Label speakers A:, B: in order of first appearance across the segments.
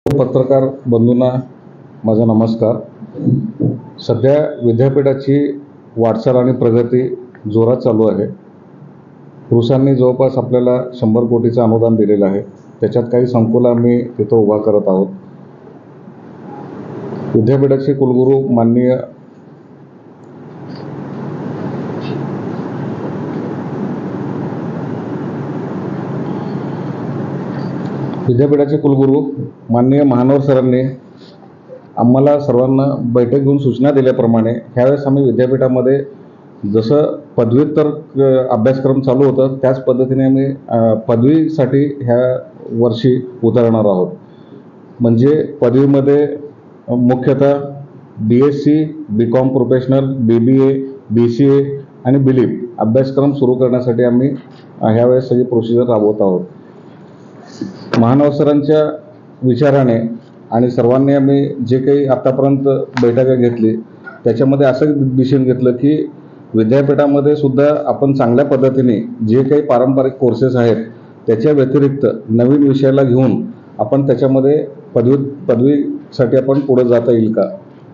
A: पत्रकार बंधूंना माझा नमस्कार। सध्या विद्यापीठाची वाटचाल आणि प्रगती जोरात चालू आहे। रुसांनी जवळपास आपल्याला 100 कोटीचं अनुदान दिलेलं आहे। त्याच्यात काही संकुलं आम्ही तिथं उभा करत आहोत। विद्यापीठाचे कुलगुरू माननीय महानोर सरांनी आम्हाला सर्वांना बैठक घेऊन सूचना दिल्याप्रमाणे ह्यावेळेस आम्ही विद्यापीठामध्ये जसं पदव्युत्तर अभ्यासक्रम चालू होतं त्याच पद्धतीने आम्ही पदवीसाठी ह्या वर्षी उतरणार आहोत। म्हणजे पदवीमध्ये मुख्यतः BSc, BCom professional, BBA, BCA आणि BLIP अभ्यासक्रम सुरू करण्यासाठी आम्ही ह्यावेळेस सगळी प्रोसिजर राबवत आहोत। महानोर सरांच्या विचाराने आणि सर्वांनी आम्ही जे काही आतापर्यंत बैठका घेतली त्याच्यामध्ये असं दिसून घेतलं की विद्यापीठामध्ये सुद्धा आपण चांगल्या पद्धतीने जे काही पारंपरिक कोर्सेस आहेत त्याच्या व्यतिरिक्त नवीन विषयाला घेऊन आपण त्याच्यामध्ये पदवीसाठी आपण पुढे जाता येईल का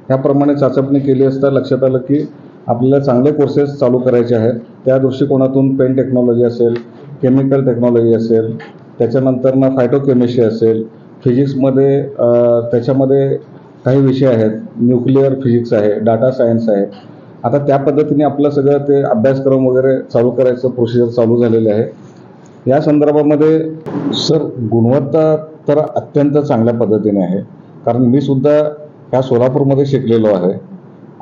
A: ह्याप्रमाणे चाचपणी केली असता लक्षात आलं की आपल्याला चांगले कोर्सेस चालू करायचे आहेत। त्या दृष्टिकोनातून पेन टेक्नॉलॉजी असेल, केमिकल टेक्नॉलॉजी असेल, त्याच्यानंतर फायटोकेमिस्ट्री असेल, फिजिक्समध्ये त्याच्यामध्ये काही विषय आहेत, न्यूक्लिअर फिजिक्स आहे, डाटा सायन्स आहे। आता त्या पद्धतीने आपलं सगळं ते अभ्यासक्रम वगैरे चालू करायचं प्रोसिजर चालू झालेले आहे। या संदर्भामध्ये सर गुणवत्ता तर अत्यंत चांगल्या पद्धतीने आहे, कारण मी सुद्धा ह्या सोलापूरमध्ये शिकलेलो आहे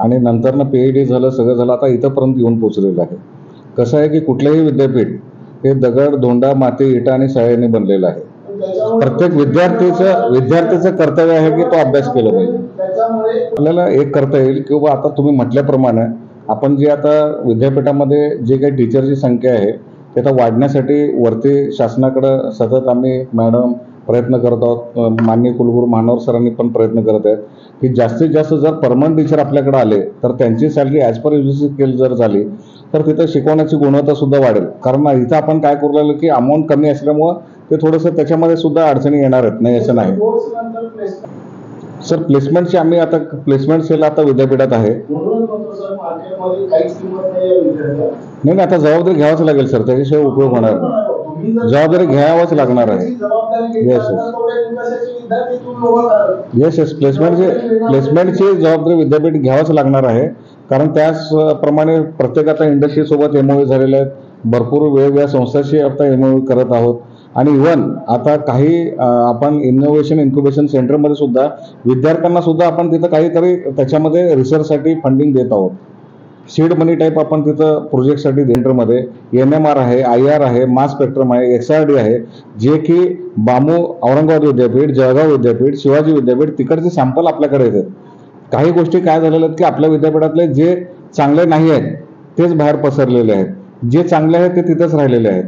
A: आणि नंतरनं PhD झालं, सगळं झालं, आता इथंपर्यंत येऊन पोचलेलं आहे। कसं आहे की कुठलंही विद्यापीठ हे दगड, धोंडा, माती, इटा आणि सळ्याने बनलेलं आहे। प्रत्येक विद्यार्थीचं कर्तव्य आहे की तो अभ्यास केला पाहिजे। आपल्याला एक करता येईल की आता तुम्ही म्हटल्याप्रमाणे आपण जे आता विद्यापीठामध्ये जे काही टीचरची संख्या आहे ते आता वाढण्यासाठी वरती शासनाकडे सतत आम्ही मॅडम प्रयत्न करत आहोत। माननीय कुलगुरू महानोर सरांनी पण प्रयत्न करत आहेत की जास्तीत जास्त जर परमनंट टीचर आपल्याकडे आले तर त्यांची salary as per UGC scale जर झाली तर तिथं शिकवण्याची गुणवत्ता सुद्धा वाढेल। कारण इथं आपण काय करू लागलो की अमाऊंट कमी असल्यामुळं ते थोडंसं त्याच्यामध्ये सुद्धा अडचणी येणार आहेत, नाही असं नाही। सर प्लेसमेंटची आम्ही आता प्लेसमेंट सेल आता विद्यापीठात आहे। नाही आता जबाबदारी घ्यावंच लागेल सर, त्याच्याशिवाय उपयोग होणार नाही। जबाबदारी घ्यावंच लागणार आहे। येस प्लेसमेंटची जबाबदारी विद्यापीठ घ्यावंच लागणार आहे, कारण त्याचप्रमाणे प्रत्येक आता इंडस्ट्रीसोबत MOU झालेले आहेत, भरपूर वेगवेगळ्या संस्थांशी आता MOU करत आहोत आणि इव्हन आता काही आपण इनोव्हेशन इन्क्युबेशन सेंटरमध्ये सुद्धा विद्यार्थ्यांना सुद्धा आपण तिथं काहीतरी त्याच्यामध्ये रिसर्चसाठी फंडिंग देत आहोत। सीड मनी टाईप आपण तिथं प्रोजेक्टसाठी सेंटरमध्ये NMR आहे, IR आहे, मास स्पेक्ट्रम आहे, XRD आहे, जे की बामू औरंगाबाद विद्यापीठ, जळगाव विद्यापीठ, शिवाजी विद्यापीठ तिकडचे सॅम्पल आपल्याकडे येतात। काही गोष्टी काय झालेल्या आहेत की आपल्या विद्यापीठातले जे चांगले नाही आहेत तेच बाहेर पसरलेले आहेत, जे चांगले आहेत ते तिथंच राहिलेले आहेत।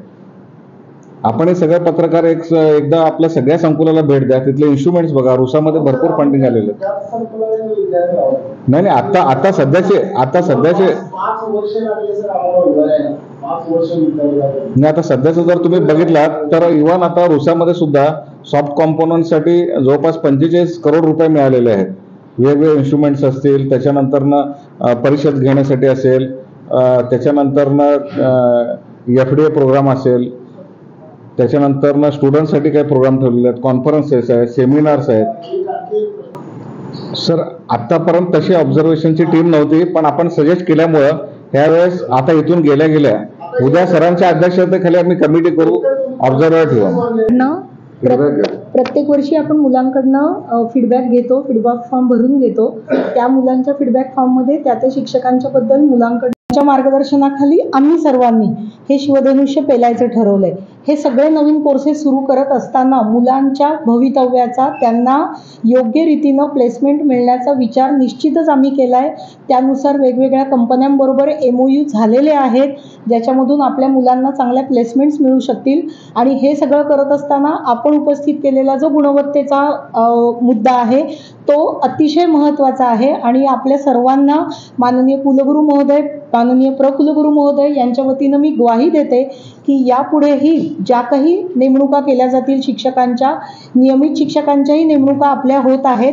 A: आपण हे सगळे पत्रकार एकदा आपल्या सगळ्या संकुलाला भेट द्या, तिथले इन्स्ट्रुमेंट्स बघा, रुसामध्ये भरपूर फंडिंग आलेलं आहे। नाही आता सध्याचे नाही आता सध्याचं जर तुम्ही बघितलात तर इव्हन आता रुसामध्ये सुद्धा सॉफ्ट कॉम्पोनंटसाठी जवळपास 45 करोड रुपये मिळालेले आहेत। वेगवेगळे इन्स्ट्रुमेंट्स असतील, त्याच्यानंतरनं परिषद घेण्यासाठी असेल, त्याच्यानंतरनं FDA प्रोग्राम असेल, त्याच्यानंतरनं स्टुडंटसाठी काही प्रोग्राम ठेवलेले आहेत, कॉन्फरन्सेस आहेत, सेमिनार्स आहेत। सर आतापर्यंत तशी ऑब्झर्वेशनची टीम नव्हती, पण आपण सजेस्ट केल्यामुळं ह्यावेळेस आता इथून गेल्या उद्या सरांच्या अध्यक्षतेखाली आम्ही कमिटी करू, ऑब्झर्वर ठेवू।
B: प्रत्येक वर्षी आपण मुलांकडनं फीडबॅक घेतो, फीडबॅक फॉर्म भरून घेतो। त्या मुलांच्या फीडबॅक फॉर्ममध्ये त्या शिक्षकांच्या बद्दल मुलांकडच्या मार्गदर्शनाखाली आम्ही सर्वांनी हे शिवधनुष्य पेलायचं ठरवलंय। हे सगळे नवीन कोर्सेस सुरू करत असताना मुलांच्या भवितव्याचा त्यांना योग्य रीतीनं प्लेसमेंट मिळण्याचा विचार निश्चितच आम्ही केलाय। त्यानुसार वेगवेगळ्या कंपन्यांबरोबर MOU झालेले आहेत, ज्याच्यामधून आपल्या मुलांना चांगल्या प्लेसमेंट्स मिळू शकतील। आणि हे सगळं करत असताना आपण उपस्थित केलेला जो गुणवत्तेचा मुद्दा आहे तो अतिशय महत्त्वाचा आहे आणि आपल्या सर्वांना माननीय कुलगुरू महोदय माननीय कुलगुरू महोदय यांच्या वतीनं मी ग्वाही देते की यापुढेही ज्या काही नेमणुका केल्या जातील शिक्षकांच्या, नियमित शिक्षकांच्याही नेमणुका आपल्या होत आहेत.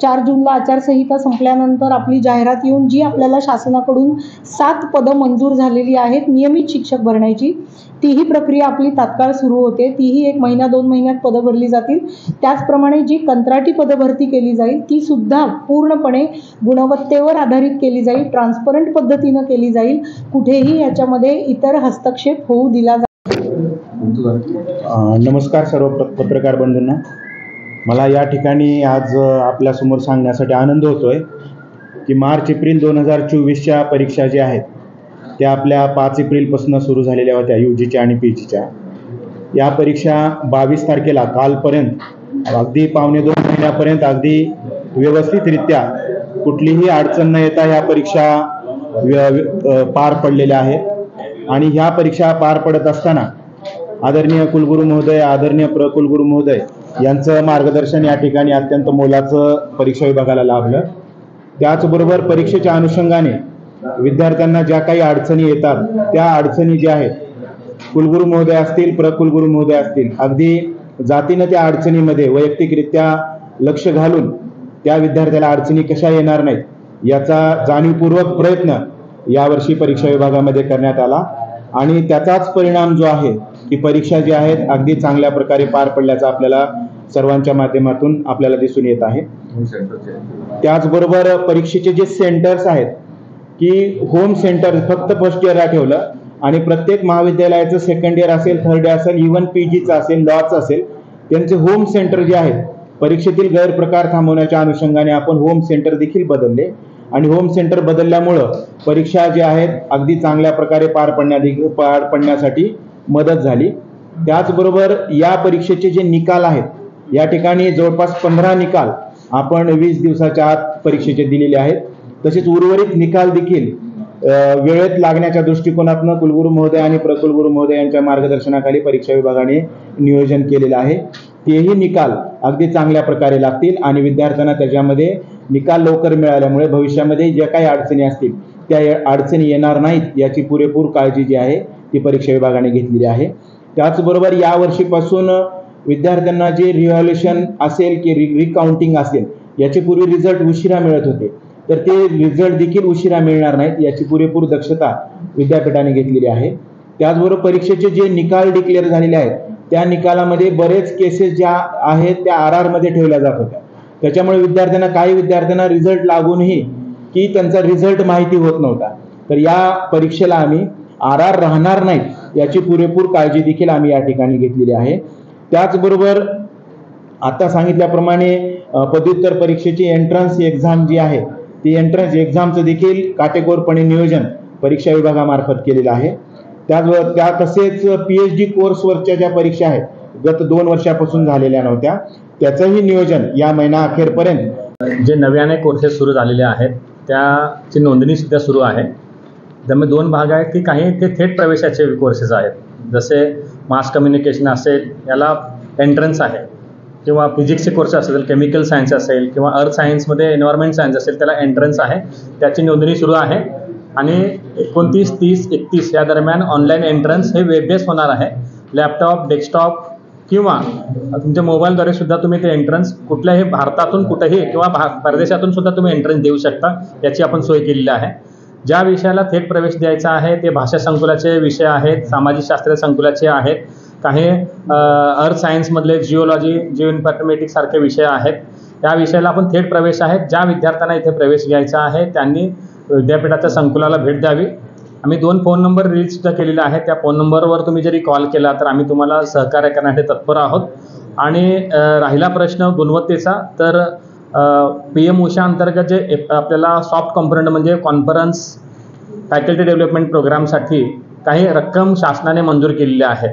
B: 4 जूनला आचारसंहिता संपल्यानंतर आपली जाहिरात येऊन जी आपल्याला शासनाकडून 7 पदं मंजूर झालेली आहेत नियमित शिक्षक भरण्याची, तीही प्रक्रिया आपली तात्काळ सुरू होते. तीही 1 महिना 2 महिन्यात पदं भरली जातील. त्याचप्रमाणे जी कंत्राटी पदं भरती केली जाईल ती सुद्धा पूर्णपणे गुणवत्तेवर आधारित केली जाईल, ट्रान्सपरंट पद्धतीनं केली जाईल. कुठेही याच्यामध्ये इतर हस्तक्षेप होऊ दिला
C: नमस्कार सर्व पत्रकार बंधूंना. मला या ठिकाणी आज आपल्यासमोर सांगण्यासाठी आनंद होतोय की मार्च-एप्रिल 2024च्या परीक्षा ज्या आहेत त्या आपल्या 5 एप्रिलपासून सुरू झालेल्या होत्या UGच्या आणि PGच्या. या परीक्षा 22 तारखेला कालपर्यंत अगदी पावणे 2 महिन्यापर्यंत अगदी व्यवस्थितरित्या कुठलीही अडचण न येता ह्या परीक्षा पार पडलेल्या आहेत. आणि ह्या परीक्षा पार पडत असताना आदरणीय कुलगुरू महोदय, आदरणीय कुलगुरू महोदय यांचं मार्गदर्शन या ठिकाणी अत्यंत मोलाचं परीक्षा विभागाला लाभलं. त्याचबरोबर परीक्षेच्या अनुषंगाने विद्यार्थ्यांना ज्या काही अडचणी येतात त्या अडचणी ज्या आहेत कुलगुरू महोदय असतील, कुलगुरू महोदय असतील, अगदी जातीनं त्या अडचणीमध्ये वैयक्तिकरित्या लक्ष घालून त्या विद्यार्थ्याला अडचणी कशा येणार नाहीत याचा जाणीवपूर्वक प्रयत्न यावर्षी परीक्षा विभागामध्ये करण्यात आला. आणि त्याचाच परिणाम जो आहे की परीक्षा जी आहेत अगदी चांगल्या प्रकारे पार पडल्याचा आपल्याला सर्वांच्या माध्यमातून आपल्याला दिसून येत आहे. त्याचबरोबर परीक्षेचे जे सेंटर्स आहेत की होम सेंटर फक्त फर्स्ट इयरला ठेवलं आणि प्रत्येक महाविद्यालयाचं सेकंड इयर असेल, थर्ड इयर असेल, इव्हन PGचं असेल, लॉचं असेल, त्यांचे होम सेंटर जे आहेत परीक्षेतील गैरप्रकार थांबवण्याच्या अनुषंगाने आपण होम सेंटर देखील बदलले. आणि होम सेंटर बदलल्यामुळं परीक्षा जे आहेत अगदी चांगल्या प्रकारे पार पडण्यासाठी मदत झाली. त्याचबरोबर या परीक्षेचे जे निकाल आहेत या ठिकाणी जवळपास 15 निकाल आपण 20 दिवसाच्या आत परीक्षेचे दिलेले आहेत. तसेच उर्वरित निकाल देखील वेळेत लागण्याच्या दृष्टिकोनातून कुलगुरू महोदय आणि कुलगुरू महोदय यांच्या मार्गदर्शनाखाली परीक्षा विभागाने नियोजन केलेलं आहे. तेही निकाल अगदी चांगल्या प्रकारे लागतील आणि विद्यार्थ्यांना त्याच्यामध्ये निकाल लवकर मिळाल्यामुळे भविष्यामध्ये ज्या काही अडचणी असतील त्या अडचणी येणार नाहीत याची पुरेपूर काळजी जी आहे ती परीक्षा विभागाने घेतलेली आहे. त्याचबरोबर या वर्षीपासून विद्यार्थ्यांना जे रिव्हॅल्युएशन असेल की रिकाउंटिंग असेल याचे पूर्वी रिझल्ट उशिरा मिळत होते, तर ते रिझल्ट देखील उशिरा मिळणार नाहीत याची पुरेपूर दक्षता विद्यापीठाने घेतलेली आहे. त्याचबरोबर परीक्षेचे जे निकाल डिक्लेअर झालेले आहेत त्या निकालामध्ये बरेच केसेस ज्या आहेत त्या RR मध्ये ठेवल्या जात होत्या. त्याच्यामुळे काही विद्यार्थ्यांना रिझल्ट लागूनही की त्यांचा रिझल्ट माहिती होत नव्हता. तर या परीक्षेला आम्ही RR राहणार नाहीत याची पुरेपूर काळजी देखील आम्ही या ठिकाणी घेतलेली आहे. त्याचबरोबर आता सांगितल्याप्रमाणे पदव्युत्तर परीक्षेची एंट्रन्स एक्झाम जी आहे ती एंट्रन्स एक्झामचं देखील काटेकोरपणे नियोजन परीक्षा विभागामार्फत केलेलं आहे. तसेच PhD कोर्सवरच्या ज्या परीक्षा आहेत गत 2 वर्षापासून झालेल्या नव्हत्या त्याचंही नियोजन या महिना अखेरपर्यंत.
D: जे नव्याने कोर्सेस सुरू झालेले आहेत त्याची नोंदणी सुद्धा सुरू आहे. त्यामुळे 2 भाग आहेत की काही ते थेट प्रवेशाचे कोर्सेस आहेत, जसे मास कम्युनिकेशन असेल याला एंट्रन्स आहे, किंवा फिजिक्सचे कोर्स असेल, केमिकल सायन्स असेल किंवा अर्थ सायन्समध्ये एन्व्हायरमेंट सायन्स असेल त्याला एंट्रन्स आहे. त्याची नोंदणी सुरू आहे आणि 29, 30, 31 या दरम्यान ऑनलाईन एंट्रन्स हे वेब बेस होणार आहे. लॅपटॉप, डेस्कटॉप किंवा तुमच्या मोबाईलद्वारे सुद्धा तुम्ही ते एंट्रन्स कुठल्याही भारतातून कुठेही किंवा परदेशातून सुद्धा तुम्ही एंट्रन्स देऊ शकता याची आपण सोय केलेली आहे. ज्या विषयाला थेट प्रवेश द्यायचा आहे ते भाषा संकुलाचे विषय आहेत, सामाजिक शास्त्र संकुलाचे आहेत, काही अर्थ सायन्समधले जिओलॉजी, जिओ इन्फॉर्मेटिक्स सारखे विषय आहेत. त्या विषयाला आपण थेट प्रवेश आहेत. ज्या विद्यार्थ्यांना इथे प्रवेश घ्यायचा आहे त्यांनी विद्यापीठाच्या संकुलाला भेट द्यावी. आम्ही 2 फोन नंबर रिलीज सुद्धा केलेले आहेत. त्या फोन नंबरवर तुम्ही जरी कॉल केला तर आम्ही तुम्हाला सहकार्य करण्यासाठी तत्पर आहोत. आणि राहिला प्रश्न गुणवत्तेचा, तर PM उषा अंतर्गत जे आपल्याला सॉफ्ट कॉम्पोनंट म्हणजे कॉन्फरन्स फॅकल्टी डेव्हलपमेंट प्रोग्रामसाठी काही रक्कम शासनाने मंजूर केलेली आहे.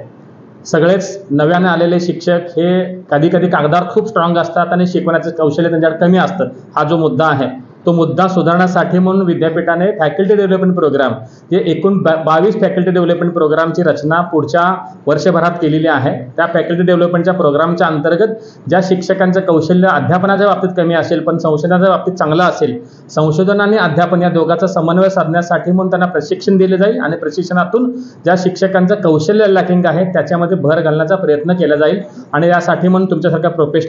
D: सगळेच नव्याने आलेले शिक्षक हे कधी कागदावर खूप स्ट्रॉंग असतात आणि शिकवण्याचं कौशल्य त्यांच्याकडे कमी असतं. हा जो मुद्दा आहे तो मुद्दा सुधारण्यासाठी म्हणून विद्यापीठाने फॅकल्टी डेव्हलपमेंट प्रोग्राम जे एकूण 22 फॅकल्टी डेव्हलपमेंट प्रोग्रामची रचना पुढच्या वर्षभरात केलेली आहे. त्या फॅकल्टी डेव्हलपमेंटच्या प्रोग्रामच्या अंतर्गत ज्या शिक्षकांचं कौशल्य अध्यापनाच्या बाबतीत कमी असेल पण संशोधनाच्या बाबतीत चांगलं असेल, संशोधन आणि अध्यापन या दोघांचा समन्वय साधण्यासाठी म्हणून त्यांना प्रशिक्षण दिले जाईल आणि प्रशिक्षणातून ज्या शिक्षकांचं कौशल्य लॅकिंग आहे त्याच्यामध्ये भर घालण्याचा प्रयत्न केला जाईल आणि यासाठी म्हणून तुमच्यासारख्या प्रोफेशनल